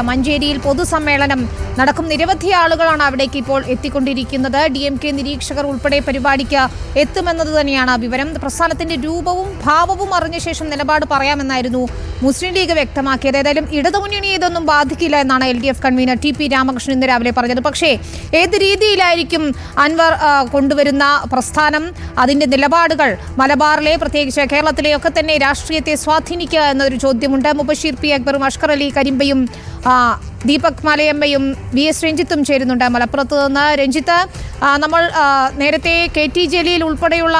മഞ്ചേരിയിൽ പൊതുസമ്മേളനം നടക്കും. നിരവധി ആളുകളാണ് അവിടേക്ക് ഇപ്പോൾ എത്തിക്കൊണ്ടിരിക്കുന്നത്. DMK നിരീക്ഷകർ ഉൾപ്പെടെ പരിപാടിക്ക് എത്തുമെന്നത് തന്നെയാണ് വിവരം. പ്രസ്ഥാനത്തിന്റെ രൂപവും ഭാവവും അറിഞ്ഞ ശേഷം നിലപാട് പറയാമെന്നായിരുന്നു മുസ്ലിം ലീഗ് വ്യക്തമാക്കിയത്. ഏതായാലും ഇടതുമുന്നണി ഇതൊന്നും ബാധിക്കില്ല എന്നാണ് LDF കൺവീനർ TP രാമകൃഷ്ണൻ ഇന്ന് രാവിലെ പറഞ്ഞത്. പക്ഷേ ഏത് രീതിയിലായിരിക്കും അൻവർ കൊണ്ടുവരുന്ന പ്രസ്ഥാനം, അതിന്റെ നിലപാടുകൾ മലബാറിലെ പ്രത്യേകിച്ച് കേരളത്തിലെയൊക്കെ തന്നെ രാഷ്ട്രീയത്തെ സ്വാധീനിക്കുക എന്നൊരു ചോദ്യമുണ്ട്. മുബഷീർ P അക്ബറും അഷ്കർ അലി കരിമ്പയും ദീപക് മലയമ്മയും VS രഞ്ജിത്തും ചേരുന്നുണ്ട് മലപ്പുറത്ത് നിന്ന്. രഞ്ജിത്ത്, നമ്മൾ നേരത്തെ KT ജലീൽ ഉൾപ്പെടെയുള്ള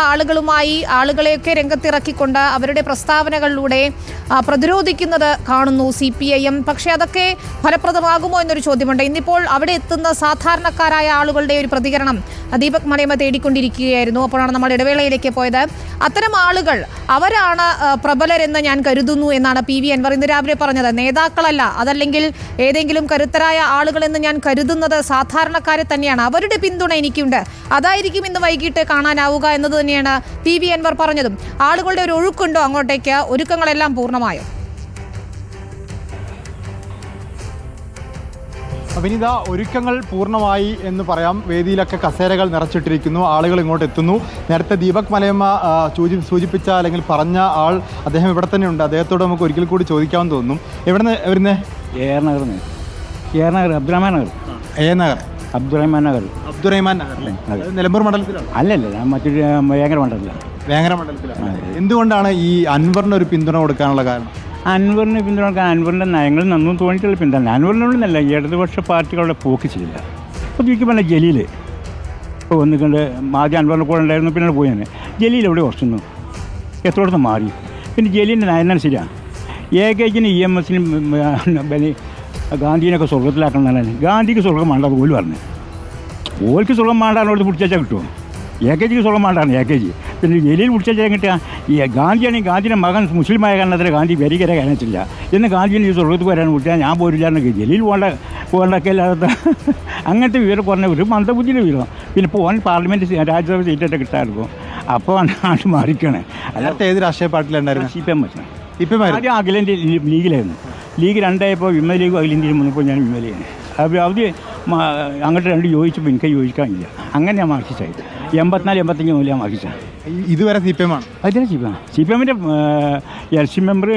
ആളുകളെയൊക്കെ രംഗത്തിറക്കിക്കൊണ്ട് അവരുടെ പ്രസ്താവനകളിലൂടെ പ്രതിരോധിക്കുന്നത് കാണുന്നു CPIM. പക്ഷേ അതൊക്കെ ഫലപ്രദമാകുമോ എന്നൊരു ചോദ്യമുണ്ട്. ഇന്നിപ്പോൾ അവിടെ എത്തുന്ന സാധാരണക്കാരായ ആളുകളുടെ ഒരു പ്രതികരണം ദീപക് മലയമ്മ തേടിക്കൊണ്ടിരിക്കുകയായിരുന്നു. അപ്പോഴാണ് നമ്മൾ ഇടവേളയിലേക്ക് പോയത്. അത്തരം ആളുകൾ അവരാണ് പ്രബലരെന്ന് ഞാൻ കരുതുന്നു എന്നാണ് PV അൻവർ ഇന്ന് രാവിലെ പറഞ്ഞത്. നേതാക്കളല്ല, അതല്ലെങ്കിൽ ഏതെങ്കിലും കരുത്തരായ ആളുകളെന്ന് ഞാൻ കരുതുന്നത് സാധാരണക്കാരെ തന്നെയാണ്. അവരുടെ പിന്തുണ എനിക്കുണ്ട്, അതായിരിക്കും ഇന്ന് വൈകിട്ട് കാണാനാവുക എന്നത് തന്നെയാണ് PV അൻവർ പറഞ്ഞതും. ആളുകളുടെ ഒരു ഒഴുക്കുണ്ടോ അങ്ങോട്ടേക്ക്? ഒരുക്കങ്ങളെല്ലാം പൂർണ്ണമായോ? വിനീത, ഒരുക്കങ്ങൾ പൂർണ്ണമായി എന്ന് പറയാം. വേദിയിലൊക്കെ കസേരകൾ നിറച്ചിട്ടിരിക്കുന്നു, ആളുകൾ ഇങ്ങോട്ട് എത്തുന്നു. നേരത്തെ ദീപക് മലയമ്മ സൂചിപ്പിച്ച അല്ലെങ്കിൽ പറഞ്ഞ ആൾ അദ്ദേഹം ഇവിടെ തന്നെ ഉണ്ട്. അദ്ദേഹത്തോട് നമുക്ക് ഒരിക്കൽ കൂടി ചോദിക്കാമെന്ന് തോന്നുന്നു. എവിടെ നിന്ന് വരുന്നേ? AR നഗർ അബ്ദുറഹ്മാൻ നഗർ. അബ്ദുറഹ്മാൻ നഗർ നിലമ്പൂർ മണ്ഡലത്തിലാണ്? അല്ലല്ല, ഞാൻ മറ്റൊരു വേങ്ങര മണ്ഡലത്തിലാണ്. വേങ്ങര മണ്ഡലത്തിലാണ്. എന്തുകൊണ്ടാണ് ഈ അൻവറിന് ഒരു പിന്തുണ കൊടുക്കാനുള്ള കാരണം? അൻവറിന് പിന്തുണ കൊടുക്കാൻ അൻവറിൻ്റെ നയങ്ങൾ നന്നും തോന്നിയിട്ടുള്ള പിന്തുണ. അൻവറിനോടൊന്നല്ല, ഈ ഇടതുപക്ഷ പാർട്ടികളുടെ പോക്ക് ചെയ്യില്ല. ഇപ്പോൾ ചോദിക്കും പറഞ്ഞാൽ ജലീൽ ഇപ്പോൾ വന്നിട്ടുണ്ട്. ആദ്യം അൻവറിൻ്റെ കൂടെ ഉണ്ടായിരുന്നു, പിന്നെ പോയാണ്. ജലീൽ എവിടെ കുറച്ചുന്നു, എത്രയോടത്ത് മാറി. പിന്നെ ജലീലിൻ്റെ നയനാണ് ശരിയാണ്. AKജിന് EMSനും ഗാന്ധിനൊക്കെ സ്വർഗത്തിലാക്കണം എന്നാണ്. ഗാന്ധിക്ക് സ്വർഗം വേണ്ട പോലും പറഞ്ഞു. ഓർക്ക് സ്വർഗം വേണ്ടാന്നോട് പിടിച്ചാൽ കിട്ടുമോ? AKജിക്ക് സ്വർഗം വേണ്ടാണ് AKജി. പിന്നെ ജലീൽ പിടിച്ചാൽ കിട്ടുക. ഈ ഗാന്ധിയാണെങ്കിൽ ഗാന്ധിയുടെ മകൻ മുസ്ലിമായ കാരണത്തിൽ ഗാന്ധി വരികര കാണിച്ചില്ല എന്ന് ഗാന്ധിനെ ഈ സ്വർഗത്ത് വരാൻ വിട്ടാൽ ഞാൻ പോരില്ല എന്നൊക്കെ. ജലീൽ പോകണ്ടൊക്കെ അല്ലാത്ത അങ്ങനത്തെ വിവരം പറഞ്ഞ ഒരു മന്ദബുദ്ധിയുടെ വിവരം. പിന്നെ ഇപ്പോൾ ഓൻ പാർലമെൻറ്റ് രാജ്യസഭ സീറ്റൊക്കെ കിട്ടാറുമ്പോൾ അപ്പോൾ നാട് മാറിക്കണേ. അല്ലാത്ത ഏത് രാഷ്ട്രീയ പാർട്ടിയിലുണ്ടായിരുന്നു? CPM പറ്റണം. ആദ്യം അഖിലേന്ത്യ ലീഗിലായിരുന്നു. ലീഗ് രണ്ടായപ്പോൾ വിമത ലീഗും അഖിലേന്ത്യയിൽ വന്നപ്പോൾ ഞാൻ വിമതയാണ്. അപ്പോൾ അവർ അങ്ങോട്ട് രണ്ട് യോജിച്ചപ്പോൾ എനിക്ക് യോജിക്കാനില്ല. അങ്ങനെ ഞാൻ മാർക്സിസ്റ്റായി. 84-85 മുതൽ ഞാൻ മാർക്സിസ്റ്റാണ്. ഇതുവരെ CPM ആണ്? അതിനെ CPMൻ്റെ LC മെമ്പർ,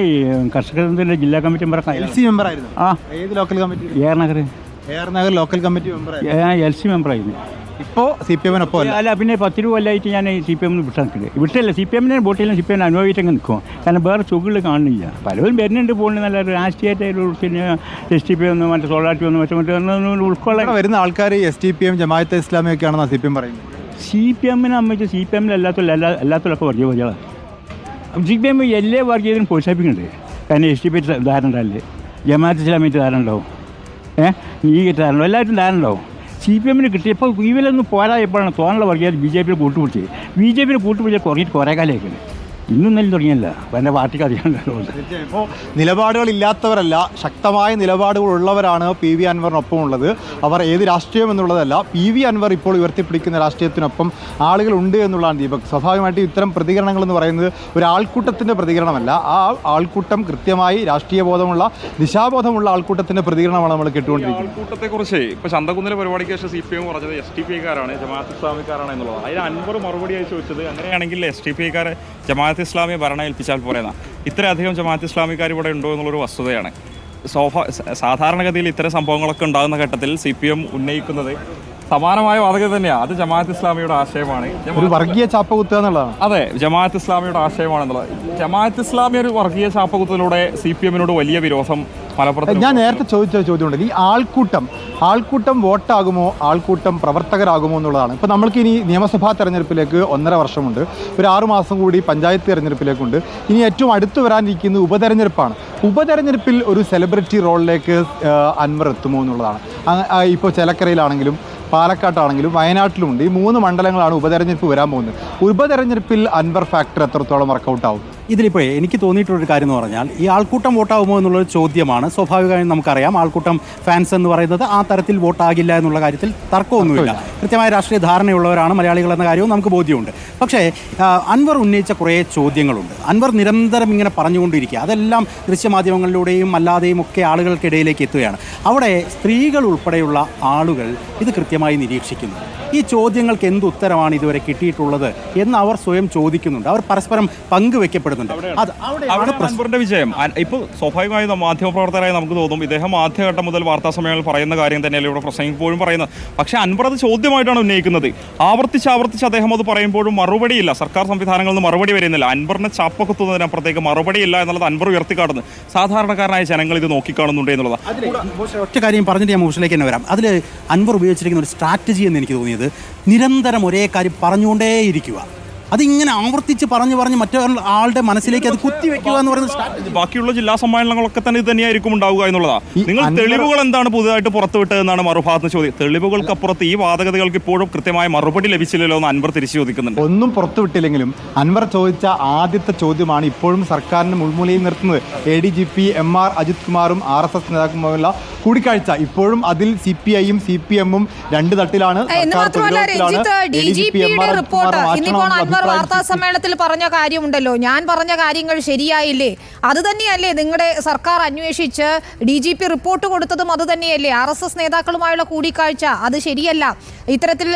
കർഷകരുടെ ജില്ലാ കമ്മിറ്റി മെമ്പറൊക്കെ. LC മെമ്പറായിരുന്നു? ഏത് local committee? AR Nagar local committee member. LC മെമ്പറായിരുന്നു. ഇപ്പോൾ CPMനൊപ്പം അല്ല, പിന്നെ 10 രൂപ കൊല്ലമായിട്ട് ഞാൻ CPM വിട്ടല്ല. CPMനെ വോട്ടില്ല, CPM അനുഭവിച്ചങ്ങ് നിൽക്കും. കാരണം വേറെ സുഖങ്ങൾ കാണുന്നില്ല. പലരും വരുന്നുണ്ട്, പോകുന്നത് നല്ല രാഷ്ട്രീയമായിട്ട്. പിന്നെ STP ഒന്നും മറ്റേ സോളാറ്റി ഒന്നും മറ്റൊന്നും ഉൾക്കൊള്ളാൻ വരുന്ന ആൾക്കാർ STPM ജമാഅത്തെ ഇസ്ലാമി ഒക്കെയാണെന്നാണ് CPM പറയുന്നത്. CPMനെ സംബന്ധിച്ച് CPMൽ എല്ലാത്തിലൊക്കെ വർഗീയവാദികളാണ്. CPM എല്ലാ വർഗീയതയും പ്രോത്സാഹിപ്പിക്കുന്നുണ്ട്. കാരണം STP ധാരണ ഉണ്ടാവില്ലേ, ജമാഅത്തെ ഇസ്ലാമിക്ക് ധാരണ ഉണ്ടാവും, ലീഗ് ധാരണ ഉണ്ടാവും, എല്ലാവരും ധാരണ ഉണ്ടാവും. CPMന് കിട്ടിയപ്പോൾ ഇവരൊന്നും പോരായപ്പോഴാണ് തോന്നുള്ള വർഗീയത BJPയിൽ കൂട്ടുപിടിച്ചത്. BJPയിൽ കൂട്ടുപിടിച്ചാൽ കുറഞ്ഞിട്ട് കുറേ കാലമായിരിക്കും. ഇന്നും നല്ല തുടങ്ങിയല്ല, എൻ്റെ പാർട്ടിക്ക് അറിയാണ്ടല്ലോ. ഇപ്പോൾ നിലപാടുകളില്ലാത്തവരല്ല, ശക്തമായ നിലപാടുകളുള്ളവരാണ് PV അൻവറിനൊപ്പം ഉള്ളത്. അവർ ഏത് രാഷ്ട്രീയം എന്നുള്ളതല്ല, PV അൻവർ ഇപ്പോൾ ഉയർത്തിപ്പിടിക്കുന്ന രാഷ്ട്രീയത്തിനൊപ്പം ആളുകളുണ്ട് എന്നുള്ളതാണ് ദീപക്. സ്വാഭാവികമായിട്ട് ഇത്തരം പ്രതികരണങ്ങൾ എന്ന് പറയുന്നത് ഒരു ആൾക്കൂട്ടത്തിൻ്റെ പ്രതികരണമല്ല. ആ ആൾക്കൂട്ടം കൃത്യമായി രാഷ്ട്രീയ ബോധമുള്ള, ദിശാബോധമുള്ള ആൾക്കൂട്ടത്തിൻ്റെ പ്രതികരണമാണ് നമ്മൾ കേട്ടുകൊണ്ടിരിക്കുന്നത്. ആൾക്കൂട്ടത്തെക്കുറിച്ച് ഇപ്പോൾ ചന്തക്കുന്നിലെ പരിപാടിക്ക് ശേഷം CPM പറഞ്ഞത് STPക്കാരാണ്, ജമാഅത്ത് ഇസ്ലാമിക്കാരാണ് എന്നുള്ളത്. അതിന് അൻവർ മറുപടിയായി ചോദിച്ചത്, അങ്ങനെയാണെങ്കിൽ STPക്കാരെ ജമാഅത്ത് ഇസ്ലാമി ഭരണം ഏൽപ്പിച്ചാൽ പോരെന്നാ. ഇത്രയധികം ജമാഅത്ത് ഇസ്ലാമിക്കാർ ഇവിടെ ഉണ്ടോ എന്നുള്ളൊരു വസ്തുതയാണ്. സാധാരണഗതിയിൽ ഇത്തരം സംഭവങ്ങളൊക്കെ ഉണ്ടാകുന്ന ഘട്ടത്തിൽ CPM ഉന്നയിക്കുന്നത് സമാനമായ വാദഗതി തന്നെയാണ്. അത് ജമാഅത്ത് ഇസ്ലാമിയുടെ ആശയമാണ്. ഒരു വർഗീയ ചാപ്പകുത്തുക എന്നുള്ളതാണ്. അതെ, ജമാഅത്ത് ഇസ്ലാമിയുടെ ആശയമാണെന്നുള്ളത്. ജമാഅത്ത് ഇസ്ലാമി ഒരു വർഗീയ ചാപ്പകുത്തലിലൂടെ CPMനോട് വലിയ വിരോധം മലപ്പുറത്ത്. ഞാൻ നേരത്തെ ചോദിച്ച ചോദ്യമുണ്ട്, ഈ ആൾക്കൂട്ടം വോട്ടാകുമോ, ആൾക്കൂട്ടം പ്രവർത്തകരാകുമോ എന്നുള്ളതാണ്. ഇപ്പോൾ നമ്മൾക്ക് ഇനി നിയമസഭാ തെരഞ്ഞെടുപ്പിലേക്ക് 1.5 വർഷമുണ്ട്, ഒരു 6 മാസം കൂടി പഞ്ചായത്ത് തെരഞ്ഞെടുപ്പിലേക്കുണ്ട്. ഇനി ഏറ്റവും അടുത്ത് വരാനിരിക്കുന്നത് ഉപതെരഞ്ഞെടുപ്പാണ്. ഉപതെരഞ്ഞെടുപ്പിൽ ഒരു സെലിബ്രിറ്റി റോളിലേക്ക് അൻവർ എത്തുമോ എന്നുള്ളതാണ്. ഇപ്പോൾ ചേലക്കരയിലാണെങ്കിലും പാലക്കാട്ടാണെങ്കിലും വയനാട്ടിലുമുണ്ട്. ഈ 3 മണ്ഡലങ്ങളാണ് ഉപതെരഞ്ഞെടുപ്പ് വരാൻ പോകുന്നത്. ഉപതെരഞ്ഞെടുപ്പിൽ അൻവർ ഫാക്ടർ എത്രത്തോളം വർക്കൗട്ട് ആവും? ഇതിലിപ്പോൾ എനിക്ക് തോന്നിയിട്ടുള്ളൊരു കാര്യം എന്ന് പറഞ്ഞാൽ ഈ ആൾക്കൂട്ടം വോട്ടാകുമോ എന്നുള്ളൊരു ചോദ്യമാണ്. സ്വാഭാവികമായും നമുക്കറിയാം ആൾക്കൂട്ടം ഫാൻസ് എന്ന് പറയുന്നത് ആ തരത്തിൽ വോട്ടാകില്ല എന്നുള്ള കാര്യത്തിൽ തർക്കമൊന്നുമില്ല. കൃത്യമായ രാഷ്ട്രീയ ധാരണയുള്ളവരാണ് മലയാളികൾ എന്ന കാര്യവും നമുക്ക് ബോധ്യമുണ്ട്. പക്ഷേ അൻവർ ഉന്നയിച്ച കുറേ ചോദ്യങ്ങളുണ്ട്. അൻവർ നിരന്തരം ഇങ്ങനെ പറഞ്ഞുകൊണ്ടിരിക്കുക, അതെല്ലാം ദൃശ്യമാധ്യമങ്ങളിലൂടെയും അല്ലാതെയും ഒക്കെ ആളുകൾക്കിടയിലേക്ക് എത്തുകയാണ്. അവിടെ സ്ത്രീകൾ ഉൾപ്പെടെയുള്ള ആളുകൾ ഇത് കൃത്യമായി നിരീക്ഷിക്കുന്നു. ഈ ചോദ്യങ്ങൾക്ക് എന്ത് ഉത്തരമാണ് ഇതുവരെ കിട്ടിയിട്ടുള്ളത് എന്ന് അവർ സ്വയം ചോദിക്കുന്നുണ്ട്. അവർ പരസ്പരം പങ്കുവെക്കപ്പെടുന്നുണ്ട്. അവിടെയാണ് അൻവറിന്റെ വിജയം. ഇപ്പോൾ സ്വാഭാവികമായും മാധ്യമപ്രവർത്തകരായി നമുക്ക് തോന്നും ഇദ്ദേഹം ആദ്യഘട്ടം മുതൽ വാർത്താ സമ്മേളനത്തിൽ പറയുന്ന കാര്യം തന്നെയല്ലേ ഇവിടെ പ്രസംഗിക്കുമ്പോഴും പറയുന്നത്. പക്ഷേ അൻവർ അത് ചോദ്യമായിട്ടാണ് ഉന്നയിക്കുന്നത്. ആവർത്തിച്ച് അദ്ദേഹം അത് പറയുമ്പോഴും മറുപടിയില്ല. സർക്കാർ സംവിധാനങ്ങളിൽ നിന്ന് മറുപടി വരുന്നില്ല. അൻവറിനെ ചാപ്പകുത്തുന്നതിനപ്പുറത്തേക്ക് മറുപടിയില്ല എന്നുള്ളത് അൻവർ ഉയർത്തിക്കാട്ടുന്നു. സാധാരണക്കാരനായ ജനങ്ങൾ ഇത് നോക്കിക്കാണുന്നുണ്ട് എന്നുള്ളത്. ഒറ്റ കാര്യം പറഞ്ഞിട്ട് ഞാൻ മൂഷിലേക്ക് തന്നെ വരാം. അതിൽ അൻവർ ഉപയോഗിച്ചിരിക്കുന്ന ഒരു സ്ട്രാറ്റജി എന്ന് എനിക്ക് തോന്നിയത് നിരന്തരം ഒരേ കാര്യം പറഞ്ഞുകൊണ്ടേയിരിക്കുക. അതിങ്ങനെ ആവർത്തിച്ച് പറഞ്ഞ് മറ്റൊരാളുടെ മനസ്സിലേക്ക് അത് കുത്തിവെക്കുക എന്ന് പറയുന്ന സ്ട്രാറ്റജി. ബാക്കിയുള്ള ജില്ലാ സമ്മേളനങ്ങളൊക്കെ തന്നെ ഇത് തന്നെയായിരിക്കും ഉണ്ടാവുക എന്നുള്ളതാണ്. നിങ്ങൾ തെളിവുകൾ എന്താണ് പുതുതായിട്ട് പുറത്തുവിട്ടതെന്നാണ് മറുഭാഗത്ത് ചോദ്യം. തെളിവുകൾക്കപ്പുറത്ത് ഈ വാദഗതികൾക്ക് ഇപ്പോഴും കൃത്യമായ മറുപടി ലഭിച്ചില്ലല്ലോ എന്ന് അൻവർ തിരിച്ചു ചോദിക്കുന്നുണ്ട്. ഒന്നും പുറത്തുവിട്ടില്ലെങ്കിലും അൻവർ ചോദിച്ച ആദ്യത്തെ ചോദ്യമാണ് ഇപ്പോഴും സർക്കാരിന് മുൾമുനയിൽ നിർത്തുന്നത്. ADGP MR അജിത് കുമാറും RSS നേതാക്കളുമായുള്ള കൂടിക്കാഴ്ച ഇപ്പോഴും അതിൽ CPIയും CPM രണ്ട് തട്ടിലാണ്. വാർത്താ സമ്മേളനത്തിൽ പറഞ്ഞ കാര്യമുണ്ടല്ലോ, ഞാൻ പറഞ്ഞ കാര്യങ്ങൾ ശരിയായില്ലേ, അത് തന്നെയല്ലേ നിങ്ങളുടെ സർക്കാർ അന്വേഷിച്ച് DGP റിപ്പോർട്ട് കൊടുത്തതും അത് തന്നെയല്ലേ. RSS നേതാക്കളുമായുള്ള കൂടിക്കാഴ്ച അത് ശരിയല്ല, ഇത്തരത്തിൽ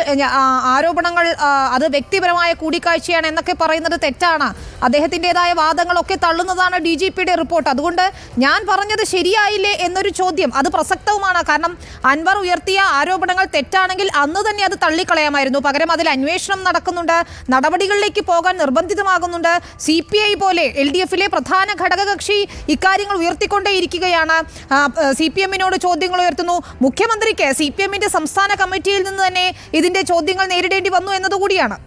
ആരോപണങ്ങൾ അത് വ്യക്തിപരമായ കൂടിക്കാഴ്ചയാണ് എന്നൊക്കെ പറയുന്നത് തെറ്റാണ്. അദ്ദേഹത്തിൻ്റെതായ വാദങ്ങളൊക്കെ തള്ളുന്നതാണ് DGPയുടെ റിപ്പോർട്ട്. അതുകൊണ്ട് ഞാൻ പറഞ്ഞത് ശരിയായില്ലേ എന്നൊരു ചോദ്യം അത് പ്രസക്തവുമാണ്. കാരണം അൻവർ ഉയർത്തിയ ആരോപണങ്ങൾ തെറ്റാണെങ്കിൽ അന്ന് തന്നെ അത് തള്ളിക്കളയാമായിരുന്നു. പകരം അതിൽ അന്വേഷണം നടക്കുന്നുണ്ട്, നടപടികളിലേക്ക് പോകാൻ നിർബന്ധിതമാകുന്നുണ്ട്. CPI പോലെ LDFിലെ പ്രധാന ഘടകകക്ഷി ഇക്കാര്യങ്ങൾ ഉയർത്തിക്കൊണ്ടേയിരിക്കുകയാണ്. CPMനോട് ചോദ്യങ്ങൾ ഉയർത്തുന്നു. മുഖ്യമന്ത്രിക്ക് CPMന്റെ സംസ്ഥാന കമ്മിറ്റിയിൽ നിന്ന് തന്നെ ഇതിന്റെ ചോദ്യങ്ങൾ നേരിടേണ്ടി വന്നു എന്നതുകൂടിയാണ്.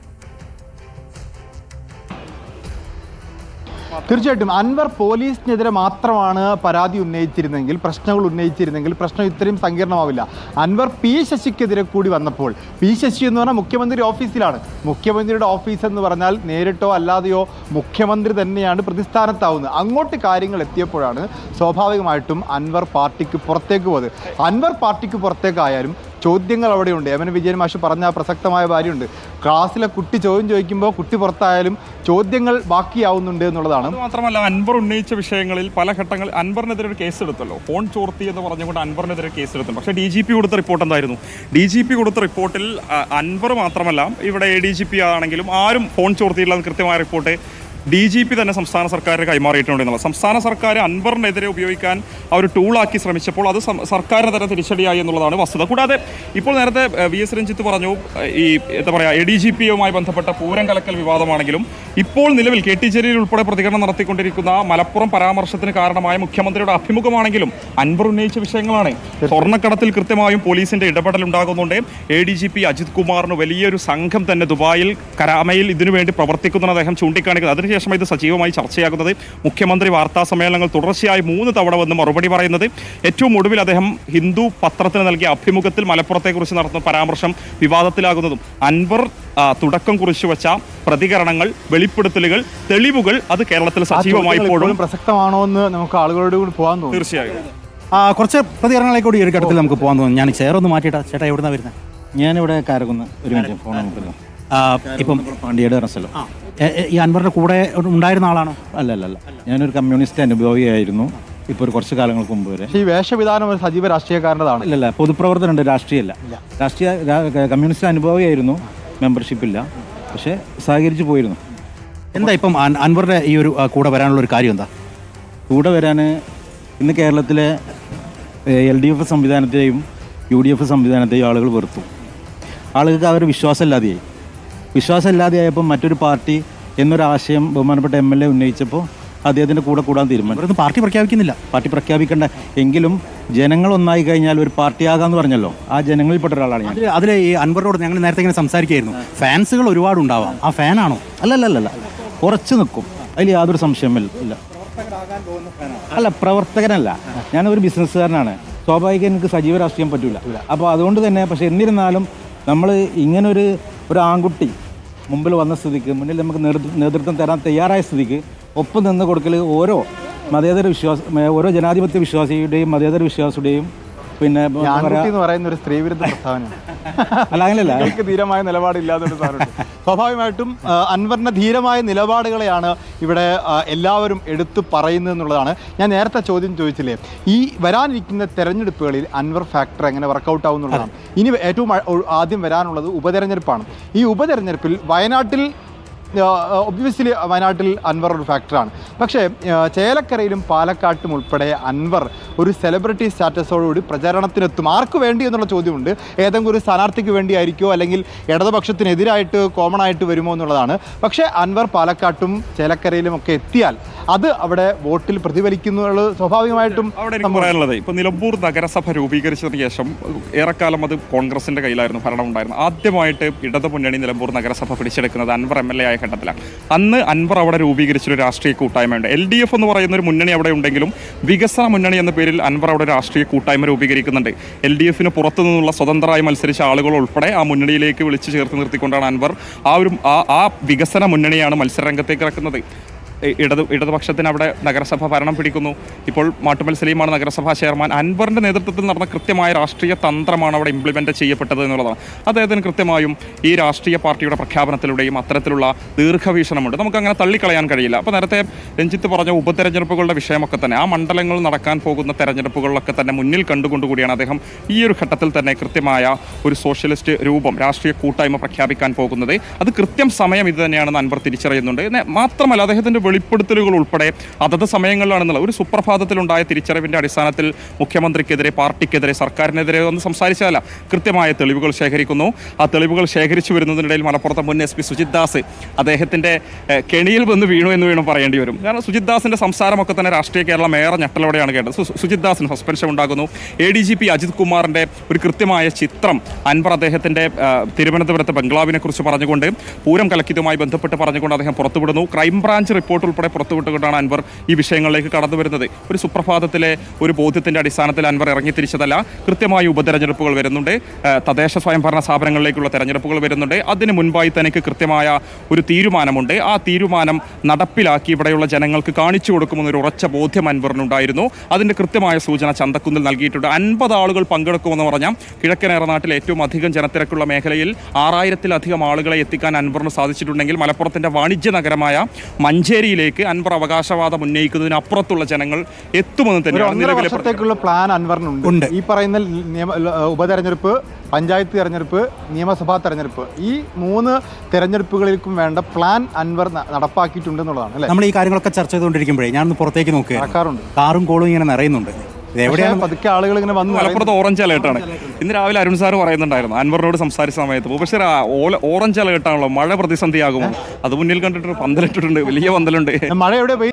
തീർച്ചയായിട്ടും അൻവർ പോലീസിനെതിരെ മാത്രമാണ് പരാതി ഉന്നയിച്ചിരുന്നെങ്കിൽ, പ്രശ്നങ്ങൾ ഉന്നയിച്ചിരുന്നെങ്കിൽ പ്രശ്നം ഇത്രയും സങ്കീർണമാവില്ല. അൻവർ P ശശിക്കെതിരെ കൂടി വന്നപ്പോൾ, P ശശി എന്ന് പറഞ്ഞാൽ മുഖ്യമന്ത്രി ഓഫീസിലാണ്. മുഖ്യമന്ത്രിയുടെ ഓഫീസ് എന്ന് പറഞ്ഞാൽ നേരിട്ടോ അല്ലാതെയോ മുഖ്യമന്ത്രി തന്നെയാണ് പ്രതിസ്ഥാനത്താവുന്നത്. അങ്ങോട്ട് കാര്യങ്ങൾ എത്തിയപ്പോഴാണ് സ്വാഭാവികമായിട്ടും അൻവർ പാർട്ടിക്ക് പുറത്തേക്ക് പോയത്. അൻവർ പാർട്ടിക്ക് പുറത്തേക്കായാലും ചോദ്യങ്ങൾ അവിടെയുണ്ട്. എം എൻ വിജയൻ മാഷ് പറഞ്ഞ പ്രസക്തമായ കാര്യമുണ്ട്. ക്ലാസ്സിലെ കുട്ടി ചോദ്യം ചോദിക്കുമ്പോൾ കുട്ടി പുറത്തായാലും ചോദ്യങ്ങൾ ബാക്കിയാവുന്നുണ്ട് എന്നുള്ളതാണ്. മാത്രമല്ല അൻവർ ഉന്നയിച്ച വിഷയങ്ങളിൽ പല ഘട്ടങ്ങളിൽ അൻവറിനെതിരെ ഒരു കേസ് എടുത്തല്ലോ, ഫോൺ ചോർത്തി എന്ന് പറഞ്ഞുകൊണ്ട് അൻവറിനെതിരെ കേസ് എടുത്തു. പക്ഷേ DGP കൊടുത്ത റിപ്പോർട്ട് എന്തായിരുന്നു? DGP കൊടുത്ത റിപ്പോർട്ടിൽ അൻവർ മാത്രമല്ല ഇവിടെ ADGP ആണെങ്കിലും ആരും ഫോൺ ചോർത്തിയില്ലെന്ന് കൃത്യമായ റിപ്പോർട്ട് DGP തന്നെ സംസ്ഥാന സർക്കാരിന് കൈമാറിയിട്ടുണ്ട് എന്നുള്ളത്. സംസ്ഥാന സർക്കാർ അൻവറിനെതിരെ ഉപയോഗിക്കാൻ ആ ഒരു ടൂളാക്കി ശ്രമിച്ചപ്പോൾ അത് സർക്കാരിന് തന്നെ തിരിച്ചടിയായി എന്നുള്ളതാണ് വസ്തുത. കൂടാതെ ഇപ്പോൾ നേരത്തെ VS രഞ്ജിത്ത് പറഞ്ഞു, ഈ എന്താ പറയുക ADGPയുമായി ബന്ധപ്പെട്ട പൂരം കലക്കൽ വിവാദമാണെങ്കിലും ഇപ്പോൾ നിലവിൽ KT ജലീൽ ഉൾപ്പെടെ പ്രതികരണം നടത്തിക്കൊണ്ടിരിക്കുന്ന മലപ്പുറം പരാമർശത്തിന് കാരണമായ മുഖ്യമന്ത്രിയുടെ അഭിമുഖമാണെങ്കിലും അൻവർ ഉന്നയിച്ച വിഷയങ്ങളാണ്. സ്വർണ്ണക്കടത്തിൽ കൃത്യമായും പോലീസിന്റെ ഇടപെടൽ ഉണ്ടാകുന്നുണ്ട്. ADGP അജിത് കുമാറിന് വലിയൊരു സംഘം തന്നെ ദുബായിൽ കരാമയിൽ ഇതിനുവേണ്ടി പ്രവർത്തിക്കുന്ന അദ്ദേഹം ചൂണ്ടിക്കാണിക്കുന്നത്. അതിനുശേഷം ഇത് സജീവമായി ചർച്ചയാകുന്നത്. മുഖ്യമന്ത്രി വാർത്താ സമ്മേളനങ്ങൾ തുടർച്ചയായി 3 തവണ വന്ന് മറുപടി പറയുന്നത്. ഏറ്റവും ഒടുവിൽ അദ്ദേഹം ഹിന്ദു പത്രത്തിന് നൽകിയ അഭിമുഖത്തിൽ മലപ്പുറത്തെക്കുറിച്ച് നടത്തുന്ന പരാമർശം വിവാദത്തിലാകുന്നതും അൻവർ തുടക്കം കുറിച്ചു വെച്ച പ്രതികരണങ്ങൾ, വെളിപ്പെടുത്തലുകൾ, തെളിവുകൾ അത് കേരളത്തിൽ സജീവമായി ഇപ്പോഴും പ്രസക്തമാണോ എന്ന് നമുക്ക് ആളുകളോട് കൂടി പോകാൻ തോന്നുന്നു. തീർച്ചയായും കുറച്ച് പ്രതികരണങ്ങളെ കൂടി ഒരു ഘട്ടത്തിൽ നമുക്ക് പോകാൻ തോന്നുന്നു. ഞാൻ ചെയറൊന്ന് മാറ്റിയിട്ടാ. ചേട്ടാ എവിടുന്നാണ് വരുന്നത്? ഞാനിവിടെ കാരകുന്ന്. ഒരു മിനിറ്റ് ഫോൺ നോക്കുന്നു. ഇപ്പം പാണ്ടിയുടെ റസലോ. ഈ അൻവറിന്റെ കൂടെ ഉണ്ടായിരുന്ന ആളാണോ? അല്ല, ഞാനൊരു കമ്മ്യൂണിസ്റ്റ് അനുഭവിയായിരുന്നു. ഇപ്പോൾ ഒരു കുറച്ച് കാലങ്ങൾക്ക് മുമ്പ് വരെ. ഈ വേഷവിധാനം ഒരു സജീവ രാഷ്ട്രീയക്കാരൻ്റെതാണ്. ഇല്ല, പൊതുപ്രവർത്തനമുണ്ട്, രാഷ്ട്രീയമല്ല. കമ്മ്യൂണിസ്റ്റ് അനുഭവിയായിരുന്നു, മെമ്പർഷിപ്പില്ല, പക്ഷേ സഹകരിച്ച് പോയിരുന്നു. എന്താ ഇപ്പം അൻവറിന്റെ ഈ ഒരു കൂടെ വരാനുള്ള ഒരു കാര്യം എന്താ? കൂടെ വരാൻ ഇന്ന് കേരളത്തിലെ LDF സംവിധാനത്തെയും UDF സംവിധാനത്തെയും ആളുകൾ വെറുത്തു. ആളുകൾക്ക് അവർ വിശ്വാസമില്ലാതെയായപ്പോൾ മറ്റൊരു പാർട്ടി എന്നൊരാശയം ബഹുമാനപ്പെട്ട MLA ഉന്നയിച്ചപ്പോൾ അദ്ദേഹത്തിൻ്റെ കൂടെ കൂടാൻ തീരുമാനം. പാർട്ടി പ്രഖ്യാപിക്കുന്നില്ല. പാർട്ടി പ്രഖ്യാപിക്കേണ്ട എങ്കിലും ജനങ്ങൾ ഒന്നായി കഴിഞ്ഞാൽ ഒരു പാർട്ടിയാകാമെന്ന് പറഞ്ഞല്ലോ, ആ ജനങ്ങളിൽപ്പെട്ട ഒരാളാണ് ഞാൻ. അതിൽ ഈ അൻവറിനോട് ഞങ്ങൾ നേരത്തെ ഇങ്ങനെ സംസാരിക്കുകയായിരുന്നു. ഫാൻസുകൾ ഒരുപാടുണ്ടാവാം, ആ ഫാനാണോ? അല്ലല്ല, കുറച്ച് നിൽക്കും, അതിൽ യാതൊരു സംശയമില്ല. അല്ല, പ്രവർത്തകനല്ല, ഞാനൊരു ബിസിനസ്സുകാരനാണ്. സ്വാഭാവികം എനിക്ക് സജീവ രാഷ്ട്രീയം പറ്റില്ല. അപ്പോൾ അതുകൊണ്ട് തന്നെ, പക്ഷേ എന്നിരുന്നാലും നമ്മൾ ഇങ്ങനൊരു ആൺകുട്ടി മുമ്പിൽ വന്ന സ്ഥിതിക്ക്, മുന്നിൽ നമുക്ക് നേതൃത്വം തരാൻ തയ്യാറായ സ്ഥിതിക്ക് ഒപ്പം നിന്ന് കൊടുക്കൽ ഓരോ ഓരോ ജനാധിപത്യ വിശ്വാസിയുടെയും മതേതര വിശ്വാസിയുടെയും പിന്നെ എന്താ പറയാ, ആൺകുട്ടി എന്ന് പറയുന്ന ഒരു സ്ത്രീവിരുദ്ധ പ്രസ്താവന. അല്ല അങ്ങനെയല്ല, നിങ്ങൾക്ക് ധീരമായ നിലപാടില്ലാത്തൊരു സാധനമുണ്ട്. സ്വാഭാവികമായിട്ടും അൻവറിൻ്റെ ധീരമായ നിലപാടുകളെയാണ് ഇവിടെ എല്ലാവരും എടുത്തു പറയുന്നത് എന്നുള്ളതാണ്. ഞാൻ നേരത്തെ ചോദ്യം ചോദിച്ചില്ലേ, ഈ വരാനിരിക്കുന്ന തെരഞ്ഞെടുപ്പുകളിൽ അൻവർ ഫാക്ടർ എങ്ങനെ വർക്കൗട്ട് ആവും എന്നുള്ളതാണ്. ഇനി ഏറ്റവും ആദ്യം വരാനുള്ളത് ഉപതെരഞ്ഞെടുപ്പാണ്. ഈ ഉപതെരഞ്ഞെടുപ്പിൽ വയനാട്ടിൽ ഒബ്വിയസ്ലി വയനാട്ടിൽ അൻവർ ഒരു ഫാക്ടറാണ്. പക്ഷേ ചേലക്കരയിലും പാലക്കാട്ടും ഉൾപ്പെടെ അൻവർ ഒരു സെലിബ്രിറ്റി സ്റ്റാറ്റസോടുകൂടി പ്രചാരണത്തിനെത്തും. ആർക്ക് വേണ്ടി എന്നുള്ള ചോദ്യമുണ്ട്. ഏതെങ്കിലും ഒരു സ്ഥാനാർത്ഥിക്ക് വേണ്ടിയായിരിക്കുമോ അല്ലെങ്കിൽ ഇടതുപക്ഷത്തിനെതിരായിട്ട് കോമൺ ആയിട്ട് വരുമോ എന്നുള്ളതാണ്. പക്ഷേ അൻവർ പാലക്കാട്ടും ചേലക്കരയിലും ഒക്കെ എത്തിയാൽ അത് അവിടെ വോട്ടിൽ പ്രതിഫലിക്കുന്നത് സ്വാഭാവികമായിട്ടും. അവിടെ എനിക്ക് പറയാനുള്ളത്, ഇപ്പോൾ നിലമ്പൂർ നഗരസഭ രൂപീകരിച്ചതിന് ശേഷം ഏറെക്കാലം അത് കോൺഗ്രസിൻ്റെ കയ്യിലായിരുന്നു ഭരണം ഉണ്ടായിരുന്നത്. ആദ്യമായിട്ട് ഇടതു മുന്നണി നിലമ്പൂർ നഗരസഭ പിടിച്ചെടുക്കുന്നത് അൻവർ MLA ആയ ഘട്ടത്തിലാണ്. അന്ന് അൻവർ അവിടെ രൂപീകരിച്ചൊരു രാഷ്ട്രീയ കൂട്ടായ്മയുണ്ട്. LDF എന്ന് പറയുന്ന ഒരു മുന്നണി അവിടെ ഉണ്ടെങ്കിലും വികസന മുന്നണി എന്ന പേരിൽ അൻവർ അവിടെ രാഷ്ട്രീയ കൂട്ടായ്മ രൂപീകരിക്കുന്നുണ്ട്. LDFന് പുറത്തു നിന്നുള്ള സ്വതന്ത്രമായി മത്സരിച്ച ആളുകൾ ഉൾപ്പെടെ ആ മുന്നണിയിലേക്ക് വിളിച്ചു ചേർത്ത് നിർത്തിക്കൊണ്ടാണ് അൻവർ ആ വികസന മുന്നണിയാണ് മത്സരരംഗത്തേക്ക് ഇറക്കുന്നത്. ഇടതുപക്ഷത്തിന് അവിടെ നഗരസഭ ഭരണം പിടിക്കുന്നു. ഇപ്പോൾ മാട്ടുമൽ സലീമാണ് നഗരസഭാ ചെയർമാൻ. അൻവറിൻ്റെ നേതൃത്വത്തിൽ നടന്ന കൃത്യമായ രാഷ്ട്രീയ തന്ത്രമാണ് അവിടെ ഇംപ്ലിമെൻ്റ് ചെയ്യപ്പെട്ടത് എന്നുള്ളതാണ്. അദ്ദേഹത്തിന് കൃത്യമായും ഈ രാഷ്ട്രീയ പാർട്ടിയുടെ പ്രഖ്യാപനത്തിലൂടെയും അത്തരത്തിലുള്ള ദീർഘവീക്ഷണമുണ്ട്. നമുക്കങ്ങനെ തള്ളിക്കളയാൻ കഴിയില്ല. അപ്പോൾ നേരത്തെ രഞ്ജിത്ത് പറഞ്ഞ ഉപതെരഞ്ഞെടുപ്പുകളുടെ വിഷയമൊക്കെ തന്നെ, ആ മണ്ഡലങ്ങൾ നടക്കാൻ പോകുന്ന തെരഞ്ഞെടുപ്പുകളിലൊക്കെ തന്നെ മുന്നിൽ കണ്ടുകൊണ്ടുകൂടിയാണ് അദ്ദേഹം ഈ ഒരു ഘട്ടത്തിൽ തന്നെ കൃത്യമായ ഒരു സോഷ്യലിസ്റ്റ് രൂപം, രാഷ്ട്രീയ കൂട്ടായ്മ പ്രഖ്യാപിക്കാൻ പോകുന്നത്. അത് കൃത്യം സമയം ഇത് തന്നെയാണെന്ന് അൻവർ തിരിച്ചറിയുന്നുണ്ട്. മാത്രമല്ല അദ്ദേഹത്തിൻ്റെ വെളിപ്പെടുത്തലുകൾ ഉൾപ്പെടെ അതത് സമയങ്ങളിലാണെന്നുള്ള ഒരു സുപ്രഭാതത്തിലുണ്ടായ തിരിച്ചറിവിൻ്റെ അടിസ്ഥാനത്തിൽ മുഖ്യമന്ത്രിക്കെതിരെ, പാർട്ടിക്കെതിരെ, സർക്കാരിനെതിരെ ഒന്നും സംസാരിച്ചതല്ല. കൃത്യമായ തെളിവുകൾ ശേഖരിക്കുന്നു. ആ തെളിവുകൾ ശേഖരിച്ചു വരുന്നതിനിടയിൽ മലപ്പുറത്തെ മുൻ SP സുജിത് ദാസ് അദ്ദേഹത്തിൻ്റെ കെണിയിൽ വന്ന് വീണു എന്ന് വേണം പറയേണ്ടി വരും. കാരണം സുജിത് ദാസിൻ്റെ സംസാരമൊക്കെ തന്നെ രാഷ്ട്രീയ കേരളം ഏറെ ഞെട്ടലോടെയാണ് കേട്ടത്. സുജിത് ദാസിന് സസ്പെൻഷൻ ഉണ്ടാകുന്നു. ADGP അജിത് കുമാറിൻ്റെ ഒരു കൃത്യമായ ചിത്രം അൻവർ അദ്ദേഹത്തിൻ്റെ തിരുവനന്തപുരത്തെ ബംഗ്ലാവിനെ കുറിച്ച് പറഞ്ഞുകൊണ്ട്, പൂരം കലക്കിയതുമായി ബന്ധപ്പെട്ട് പറഞ്ഞുകൊണ്ട് അദ്ദേഹം പുറത്തുവിടുന്നു. ക്രൈംബ്രാഞ്ച് റിപ്പോർട്ട് ഉൾപ്പെടെ പുറത്തുവിട്ടുകൊണ്ടാണ് അൻവർ ഈ വിഷയങ്ങളിലേക്ക് കടന്നു വരുന്നത്. ഒരു സുപ്രഭാതത്തിലെ ഒരു ബോധ്യത്തിൻ്റെ അടിസ്ഥാനത്തിൽ അൻവർ ഇറങ്ങി തിരിച്ചതല്ല. കൃത്യമായി ഉപതെരഞ്ഞെടുപ്പുകൾ വരുന്നുണ്ട്, തദ്ദേശ സ്വയംഭരണ സ്ഥാപനങ്ങളിലേക്കുള്ള തെരഞ്ഞെടുപ്പുകൾ വരുന്നുണ്ട്. അതിന് മുൻപായി തനിക്ക് കൃത്യമായ ഒരു തീരുമാനമുണ്ട്. ആ തീരുമാനം നടപ്പിലാക്കി ഇവിടെയുള്ള ജനങ്ങൾക്ക് കാണിച്ചു കൊടുക്കുമെന്നൊരു ഉറച്ച ബോധ്യം അൻവറിനുണ്ടായിരുന്നു. അതിൻ്റെ കൃത്യമായ സൂചന ചന്തക്കുന്നിൽ നൽകിയിട്ടുണ്ട്. 50 ആളുകൾ പങ്കെടുക്കുമെന്ന് പറഞ്ഞാൽ കിഴക്കൻ ഏറനാട്ടിൽ ഏറ്റവും അധികം ജനത്തിരക്കുള്ള മേഖലയിൽ 6000-ലധികം ആളുകളെ എത്തിക്കാൻ അൻവറിന് സാധിച്ചിട്ടുണ്ടെങ്കിൽ മലപ്പുറത്തിൻ്റെ വാണിജ്യ നഗരമായ മഞ്ചേരിയിലേക്ക് അൻവർ അവകാശവാദം ഉന്നയിക്കുന്നതിന് അപ്പുറത്തുള്ള ജനങ്ങൾ എത്തുമെന്ന് തന്നെയാണ് പ്ലാൻ അൻവറിനുണ്ട്. ഈ പറയുന്ന ഉപതെരഞ്ഞെടുപ്പ്, പഞ്ചായത്ത് തെരഞ്ഞെടുപ്പ്, നിയമസഭാ തെരഞ്ഞെടുപ്പ്, ഈ 3 തെരഞ്ഞെടുപ്പുകളിലേക്കും വേണ്ട പ്ലാൻ അൻവർ നടപ്പാക്കിയിട്ടുണ്ടെന്നുള്ളതാണ് അല്ലേ? നമ്മൾ ഈ കാര്യങ്ങളൊക്കെ ചർച്ച ചെയ്തുകൊണ്ടിരിക്കുമ്പോഴേ ഞാനൊന്ന് പുറത്തേക്ക് നോക്കുകയാറുണ്ട്. കാറും കോളും ഇങ്ങനെ നിറയുന്നുണ്ട്. എവിടെയാണ് പതുക്കെ ആളുകൾ ഇങ്ങനെ വന്ന് മലപ്പുറത്ത് ഓറഞ്ച് അലേർട്ടാണ്. ഇന്ന് രാവിലെ അരുൺ സാർ പറയുന്നുണ്ടായിരുന്നു അൻവറിനോട് സംസാരിച്ച സമയത്ത്, പക്ഷേ ഓറഞ്ച് അലേർട്ടാണല്ലോ, മഴ പ്രതിസന്ധിയാകുമോ? അത് മുന്നിൽ കണ്ടിട്ട് പന്തലിട്ടിട്ടുണ്ട്, വലിയ പന്തലുണ്ട്. മഴ എവിടെ പോയി?